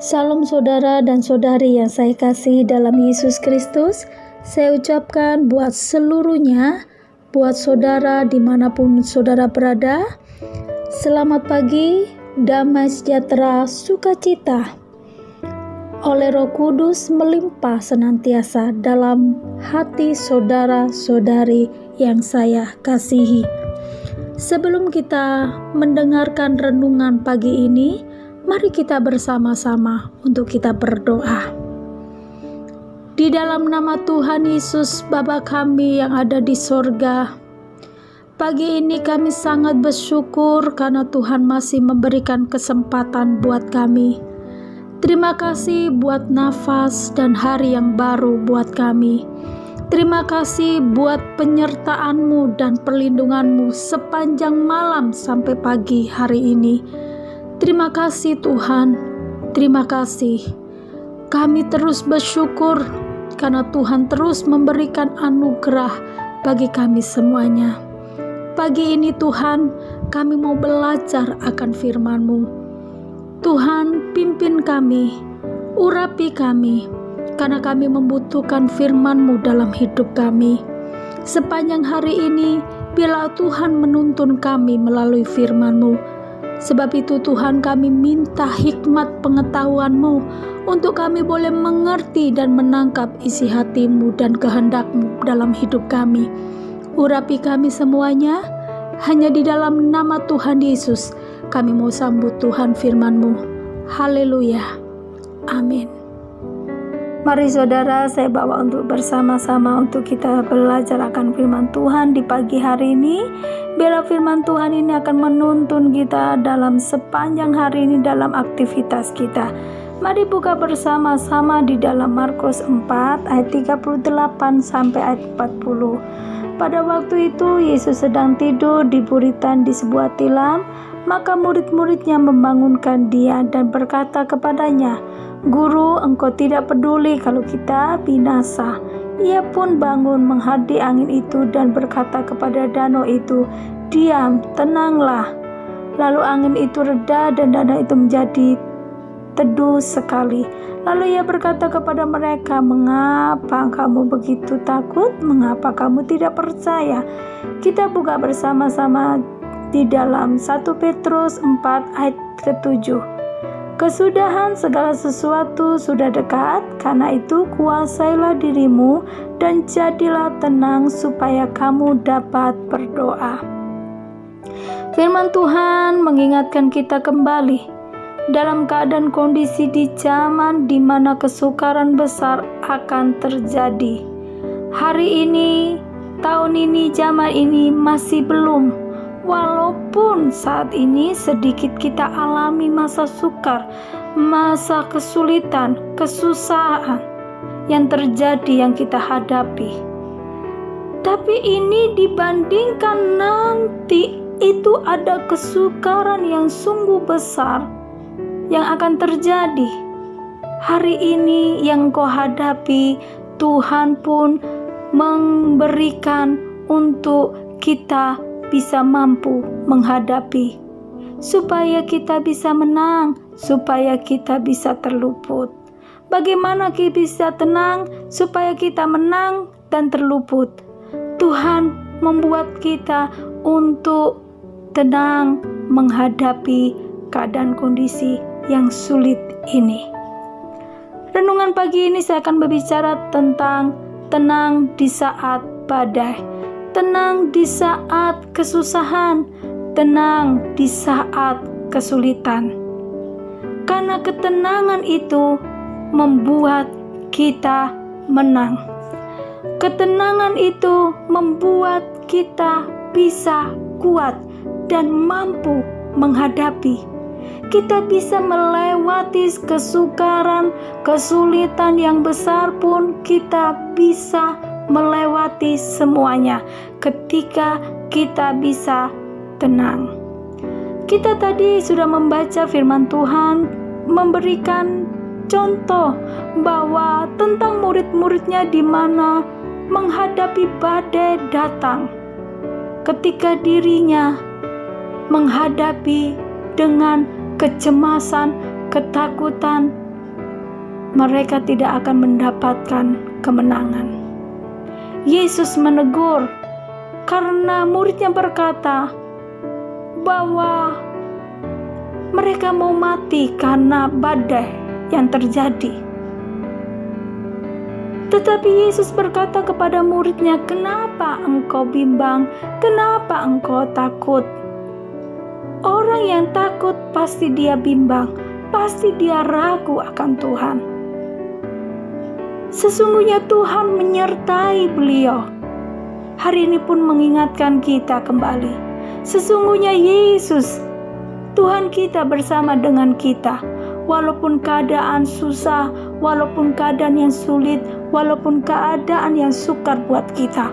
Salam saudara dan saudari yang saya kasihi dalam Yesus Kristus. Saya ucapkan buat seluruhnya, buat saudara dimanapun saudara berada, selamat pagi, damai sejahtera, sukacita oleh Roh Kudus melimpah senantiasa dalam hati saudara-saudari yang saya kasihi. Sebelum kita mendengarkan renungan pagi ini, mari kita bersama-sama untuk kita berdoa. Di dalam nama Tuhan Yesus, Bapa kami yang ada di sorga, pagi ini kami sangat bersyukur karena Tuhan masih memberikan kesempatan buat kami. Terima kasih buat nafas dan hari yang baru buat kami. Terima kasih buat penyertaan-Mu dan perlindungan-Mu sepanjang malam sampai pagi hari ini. Terima kasih Tuhan, terima kasih. Kami terus bersyukur karena Tuhan terus memberikan anugerah bagi kami semuanya. Pagi ini Tuhan, kami mau belajar akan firman-Mu. Tuhan, pimpin kami, urapi kami, karena kami membutuhkan firman-Mu dalam hidup kami. Sepanjang hari ini, biarlah Tuhan menuntun kami melalui firman-Mu. Sebab itu Tuhan, kami minta hikmat pengetahuan-Mu untuk kami boleh mengerti dan menangkap isi hati-Mu dan kehendak-Mu dalam hidup kami. Urapi kami semuanya, hanya di dalam nama Tuhan Yesus kami mau sambut Tuhan firman-Mu. Haleluya. Amin. Mari saudara, saya bawa untuk bersama-sama untuk kita belajar akan firman Tuhan di pagi hari ini. Biarlah firman Tuhan ini akan menuntun kita dalam sepanjang hari ini dalam aktivitas kita. Mari buka bersama-sama di dalam Markus 4 ayat 38 sampai ayat 40. Pada waktu itu Yesus sedang tidur di buritan di sebuah tilam, maka murid-muridnya membangunkan dia dan berkata kepadanya, "Guru, engkau tidak peduli kalau kita binasa." Ia pun bangun menghadiri angin itu dan berkata kepada danau itu, "Diam, tenanglah." Lalu angin itu reda dan danau itu menjadi teduh sekali. Lalu ia berkata kepada mereka, "Mengapa kamu begitu takut? Mengapa kamu tidak percaya?" Kita buka bersama-sama di dalam 1 Petrus 4 ayat ke-7. "Kesudahan segala sesuatu sudah dekat, karena itu kuasailah dirimu dan jadilah tenang supaya kamu dapat berdoa." Firman Tuhan mengingatkan kita kembali dalam keadaan kondisi di zaman di mana kesukaran besar akan terjadi. Hari ini, tahun ini, zaman ini masih belum. Walaupun saat ini sedikit kita alami masa sukar, masa kesulitan, kesusahan yang terjadi, yang kita hadapi. Tapi ini dibandingkan nanti itu ada kesukaran yang sungguh besar yang akan terjadi. Hari ini yang kau hadapi, Tuhan pun memberikan untuk kita bisa mampu menghadapi, supaya kita bisa menang, supaya kita bisa terluput. Bagaimana kita bisa tenang supaya kita menang dan terluput? Tuhan membuat kita untuk tenang menghadapi keadaan kondisi yang sulit ini. Renungan pagi ini saya akan berbicara tentang tenang di saat badai, tenang di saat kesusahan, tenang di saat kesulitan. Karena ketenangan itu membuat kita menang. Ketenangan itu membuat kita bisa kuat dan mampu menghadapi. Kita bisa melewati kesukaran, kesulitan yang besar pun kita bisa melewati semuanya ketika kita bisa tenang. Kita tadi sudah membaca firman Tuhan memberikan contoh bahwa tentang murid-muridnya di mana menghadapi badai datang, ketika dirinya menghadapi dengan kecemasan, ketakutan, mereka tidak akan mendapatkan kemenangan. Yesus menegur karena muridnya berkata bahwa mereka mau mati karena badai yang terjadi. Tetapi Yesus berkata kepada muridnya, "Kenapa engkau bimbang? Kenapa engkau takut?" Orang yang takut pasti dia bimbang, pasti dia ragu akan Tuhan. Sesungguhnya Tuhan menyertai beliau. Hari ini pun mengingatkan kita kembali. Sesungguhnya Yesus, Tuhan kita bersama dengan kita. Walaupun keadaan susah, walaupun keadaan yang sulit, walaupun keadaan yang sukar buat kita.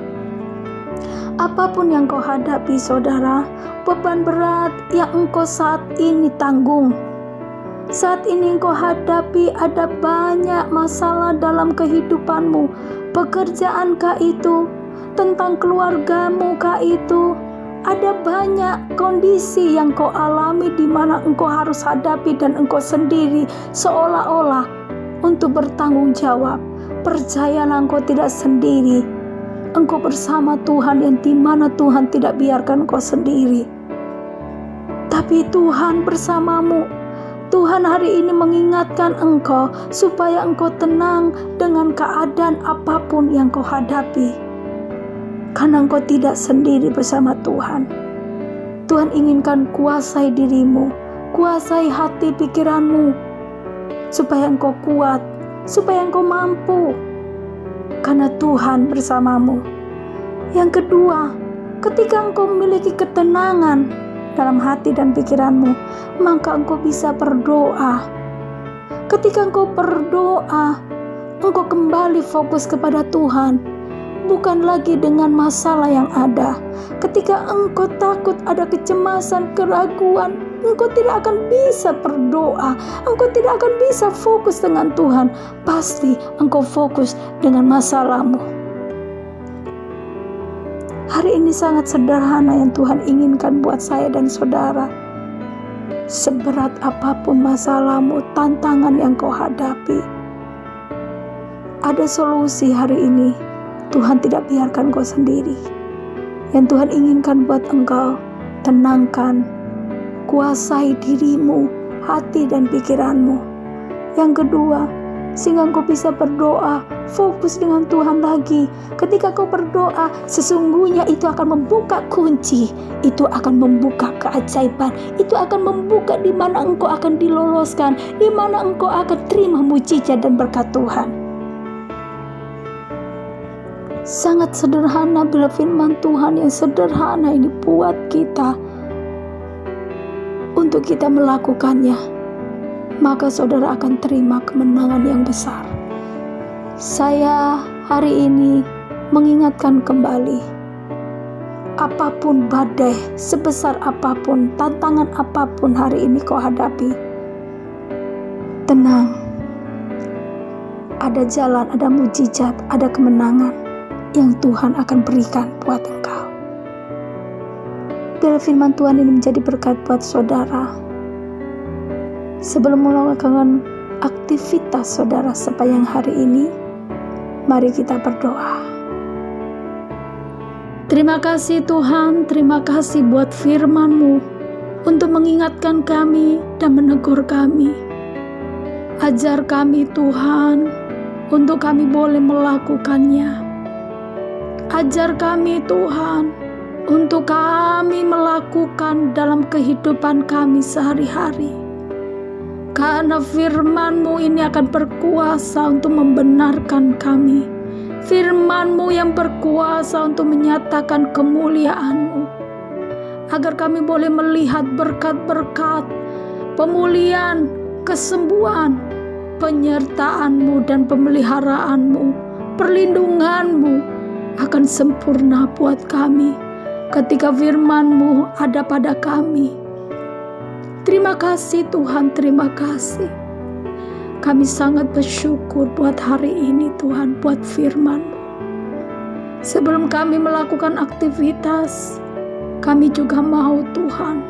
Apapun yang kau hadapi saudara, beban berat yang engkau saat ini tanggung. Saat ini engkau hadapi ada banyak masalah dalam kehidupanmu. Pekerjaankah itu? Tentang keluargamu kah itu? Ada banyak kondisi yang kau alami di mana engkau harus hadapi dan engkau sendiri seolah-olah untuk bertanggung jawab. Percayalah engkau tidak sendiri. Engkau bersama Tuhan yang di mana Tuhan tidak biarkan engkau sendiri. Tapi Tuhan bersamamu. Tuhan hari ini mengingatkan engkau supaya engkau tenang dengan keadaan apapun yang kau hadapi. Karena engkau tidak sendiri bersama Tuhan. Tuhan inginkan kuasai dirimu, kuasai hati pikiranmu, supaya engkau kuat, supaya engkau mampu. Karena Tuhan bersamamu. Yang kedua, ketika engkau memiliki ketenangan dalam hati dan pikiranmu, maka engkau bisa berdoa. Ketika engkau berdoa, engkau kembali fokus kepada Tuhan, bukan lagi dengan masalah yang ada. Ketika engkau takut, ada kecemasan, keraguan, engkau tidak akan bisa berdoa, engkau tidak akan bisa fokus dengan Tuhan. Pasti engkau fokus dengan masalahmu. Hari ini sangat sederhana yang Tuhan inginkan buat saya dan saudara. Seberat apapun masalahmu, tantangan yang kau hadapi, ada solusi hari ini. Tuhan tidak biarkan kau sendiri. Yang Tuhan inginkan buat engkau, tenangkan, kuasai dirimu, hati dan pikiranmu. Yang kedua, sehingga engkau bisa berdoa, fokus dengan Tuhan lagi. Ketika kau berdoa, sesungguhnya itu akan membuka kunci, itu akan membuka keajaiban, itu akan membuka di mana engkau akan diloloskan, di mana engkau akan terima mujizat dan berkat Tuhan. Sangat sederhana bila firman Tuhan yang sederhana ini buat kita untuk kita melakukannya, maka saudara akan terima kemenangan yang besar. Saya hari ini mengingatkan kembali, apapun badai, sebesar apapun, tantangan apapun hari ini kau hadapi, tenang. Ada jalan, ada mujizat, ada kemenangan yang Tuhan akan berikan buat engkau. Biar firman Tuhan ini menjadi berkat buat saudara. Sebelum melakukan aktivitas saudara sepanjang hari ini, mari kita berdoa. Terima kasih Tuhan, terima kasih buat firman-Mu untuk mengingatkan kami dan menegur kami. Ajar kami Tuhan, untuk kami boleh melakukannya. Ajar kami Tuhan, untuk kami melakukan dalam kehidupan kami sehari-hari. Karena firman-Mu ini akan berkuasa untuk membenarkan kami. Firman-Mu yang berkuasa untuk menyatakan kemuliaan-Mu. Agar kami boleh melihat berkat-berkat, pemulihan, kesembuhan, penyertaan-Mu dan pemeliharaan-Mu, perlindungan-Mu akan sempurna buat kami ketika firman-Mu ada pada kami. Terima kasih Tuhan, terima kasih. Kami sangat bersyukur buat hari ini Tuhan, buat firman-Mu. Sebelum kami melakukan aktivitas, kami juga mau Tuhan,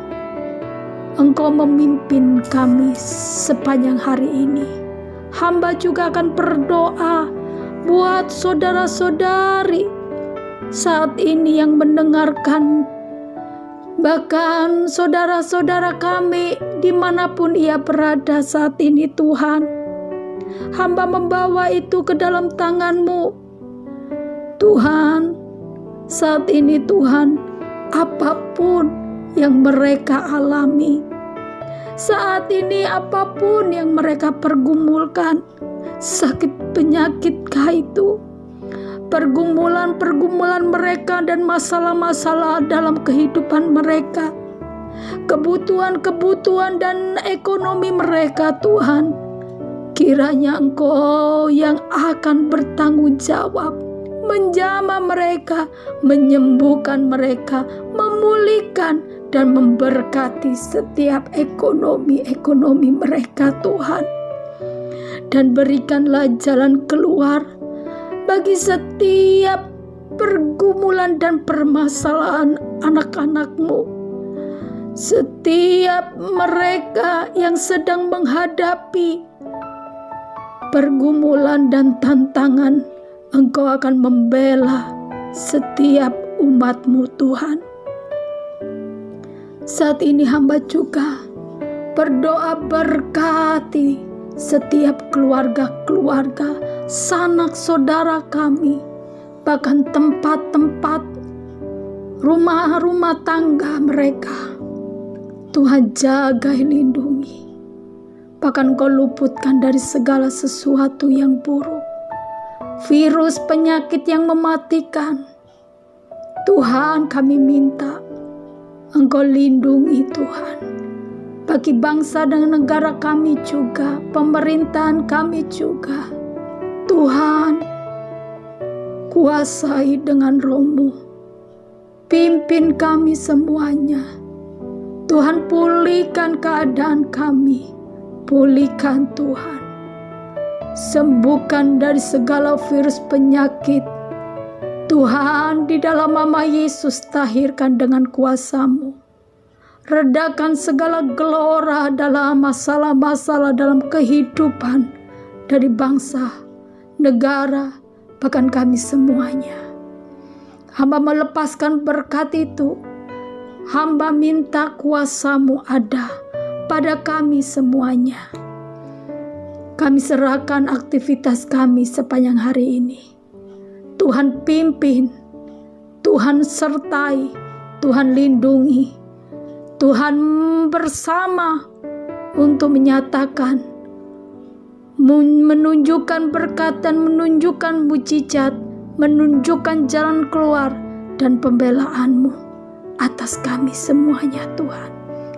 Engkau memimpin kami sepanjang hari ini. hamba juga akan berdoa buat saudara-saudari saat ini yang mendengarkan, bahkan saudara-saudara kami dimanapun ia berada saat ini. Tuhan, hamba membawa itu ke dalam tangan-Mu Tuhan. Saat ini Tuhan, apapun yang mereka alami saat ini, apapun yang mereka pergumulkan, sakit penyakitkah itu, pergumulan mereka dan masalah-masalah dalam kehidupan mereka, kebutuhan dan ekonomi mereka, Tuhan, kiranya Engkau yang akan bertanggung jawab, menjamah mereka, menyembuhkan mereka, memulihkan dan memberkati setiap ekonomi mereka, Tuhan. Dan berikanlah jalan keluar bagi setiap pergumulan dan permasalahan anak-anak-Mu. Setiap mereka yang sedang menghadapi pergumulan dan tantangan, Engkau akan membela setiap umat-Mu, Tuhan. Saat ini hamba juga berdoa, berkati setiap keluarga-keluarga, sanak saudara kami, bahkan tempat-tempat rumah-rumah tangga mereka. Tuhan, jaga, lindungi, bahkan Kau luputkan dari segala sesuatu yang buruk, virus, penyakit yang mematikan. Tuhan, kami minta Engkau lindungi, Tuhan, bagi bangsa dan negara kami juga, pemerintahan kami juga. Tuhan, kuasai dengan Roh-Mu, pimpin kami semuanya. Tuhan, pulihkan keadaan kami, pulihkan Tuhan, sembuhkan dari segala virus penyakit. Tuhan, di dalam nama Yesus, tahirkan dengan kuasa-Mu. Redakan segala gelora dalam masalah-masalah dalam kehidupan dari bangsa, negara, bahkan kami semuanya. Hamba melepaskan berkat itu. Hamba minta kuasa-Mu ada pada kami semuanya. Kami serahkan aktivitas kami sepanjang hari ini. Tuhan pimpin, Tuhan sertai, Tuhan lindungi, Tuhan bersama untuk menyatakan, menunjukkan berkat dan menunjukkan mujizat, menunjukkan jalan keluar dan pembelaan-Mu atas kami semuanya, Tuhan.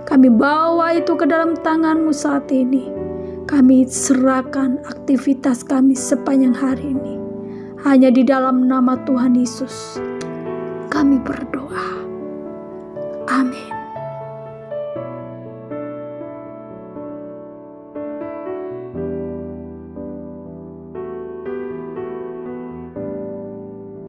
Kami bawa itu ke dalam tangan-Mu saat ini. Kami serahkan aktivitas kami sepanjang hari ini. Hanya di dalam nama Tuhan Yesus kami berdoa. Amin.